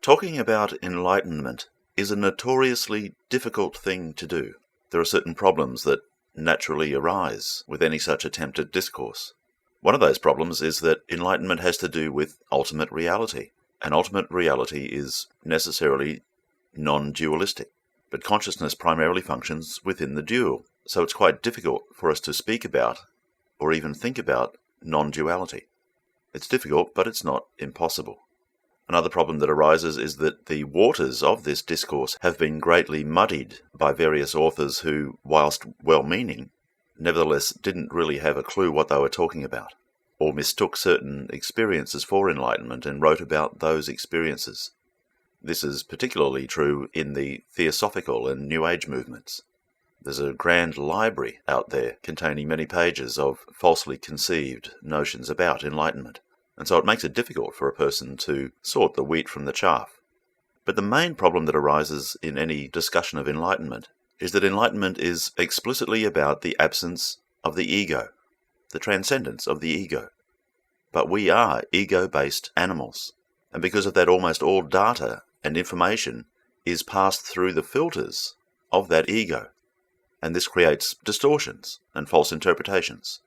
Talking about enlightenment is a notoriously difficult thing to do. There are certain problems that naturally arise with any such attempt at discourse. One of those problems is that enlightenment has to do with ultimate reality, and ultimate reality is necessarily non-dualistic. But consciousness primarily functions within the dual, so it's quite difficult for us to speak about or even think about non-duality. It's difficult, but it's not impossible. Another problem that arises is that the waters of this discourse have been greatly muddied by various authors who, whilst well-meaning, nevertheless didn't really have a clue what they were talking about, or mistook certain experiences for enlightenment and wrote about those experiences. This is particularly true in the Theosophical and New Age movements. There's a grand library out there containing many pages of falsely conceived notions about enlightenment. And so it makes it difficult for a person to sort the wheat from the chaff. But the main problem that arises in any discussion of enlightenment is that enlightenment is explicitly about the absence of the ego, the transcendence of the ego. But we are ego-based animals, and because of that, almost all data and information is passed through the filters of that ego, and this creates distortions and false interpretations.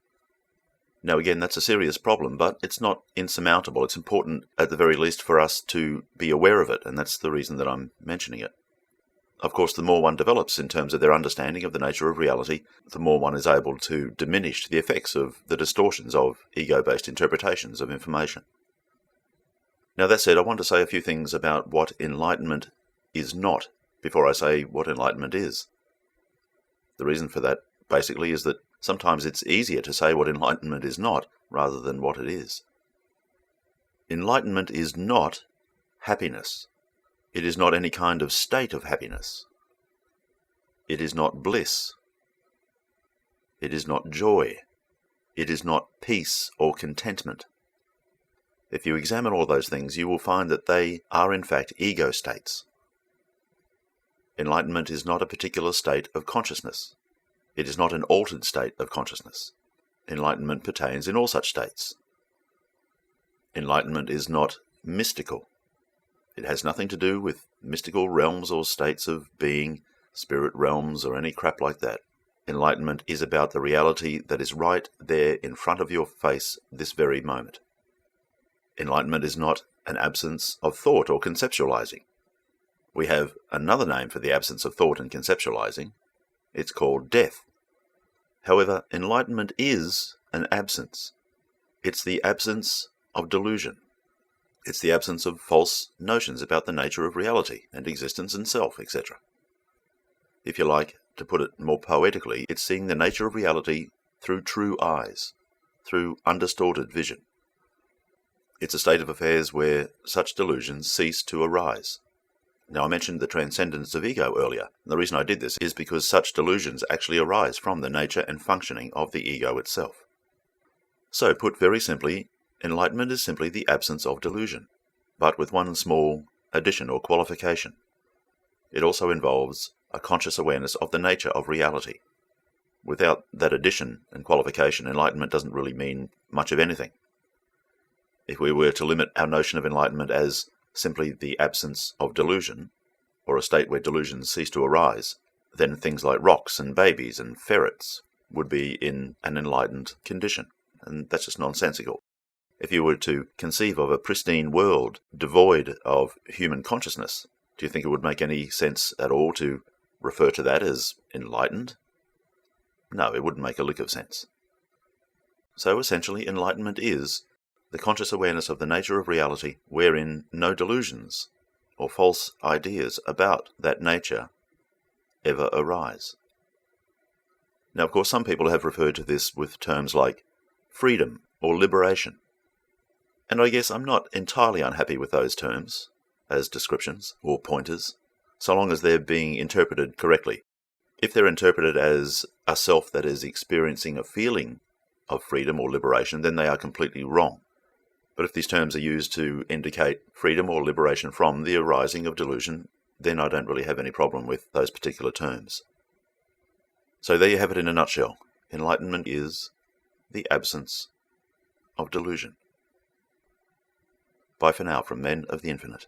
Now again, that's a serious problem, but it's not insurmountable. It's important, at the very least, for us to be aware of it, and that's the reason that I'm mentioning it. Of course, the more one develops in terms of their understanding of the nature of reality, the more one is able to diminish the effects of the distortions of ego-based interpretations of information. Now that said, I want to say a few things about what enlightenment is not before I say what enlightenment is. The reason for that, basically, is that sometimes it's easier to say what enlightenment is not, rather than what it is. Enlightenment is not happiness. It is not any kind of state of happiness. It is not bliss. It is not joy. It is not peace or contentment. If you examine all those things, you will find that they are in fact ego states. Enlightenment is not a particular state of consciousness. It is not an altered state of consciousness. Enlightenment pertains in all such states. Enlightenment is not mystical. It has nothing to do with mystical realms or states of being, spirit realms, or any crap like that. Enlightenment is about the reality that is right there in front of your face this very moment. Enlightenment is not an absence of thought or conceptualizing. We have another name for the absence of thought and conceptualizing. It's called death. However, enlightenment is an absence. It's the absence of delusion. It's the absence of false notions about the nature of reality and existence and self, etc. If you like, to put it more poetically, it's seeing the nature of reality through true eyes, through undistorted vision. It's a state of affairs where such delusions cease to arise. Now, I mentioned the transcendence of ego earlier. The reason I did this is because such delusions actually arise from the nature and functioning of the ego itself. So, put very simply, enlightenment is simply the absence of delusion, but with one small addition or qualification. It also involves a conscious awareness of the nature of reality. Without that addition and qualification, enlightenment doesn't really mean much of anything. If we were to limit our notion of enlightenment as simply the absence of delusion, or a state where delusions cease to arise, then things like rocks and babies and ferrets would be in an enlightened condition, and that's just nonsensical. If you were to conceive of a pristine world devoid of human consciousness, do you think it would make any sense at all to refer to that as enlightened? No, it wouldn't make a lick of sense. So essentially, enlightenment is the conscious awareness of the nature of reality wherein no delusions or false ideas about that nature ever arise. Now, of course, some people have referred to this with terms like freedom or liberation. And I guess I'm not entirely unhappy with those terms as descriptions or pointers, so long as they're being interpreted correctly. If they're interpreted as a self that is experiencing a feeling of freedom or liberation, then they are completely wrong. But if these terms are used to indicate freedom or liberation from the arising of delusion, then I don't really have any problem with those particular terms. So there you have it in a nutshell. Enlightenment is the absence of delusion. Bye for now from Men of the Infinite.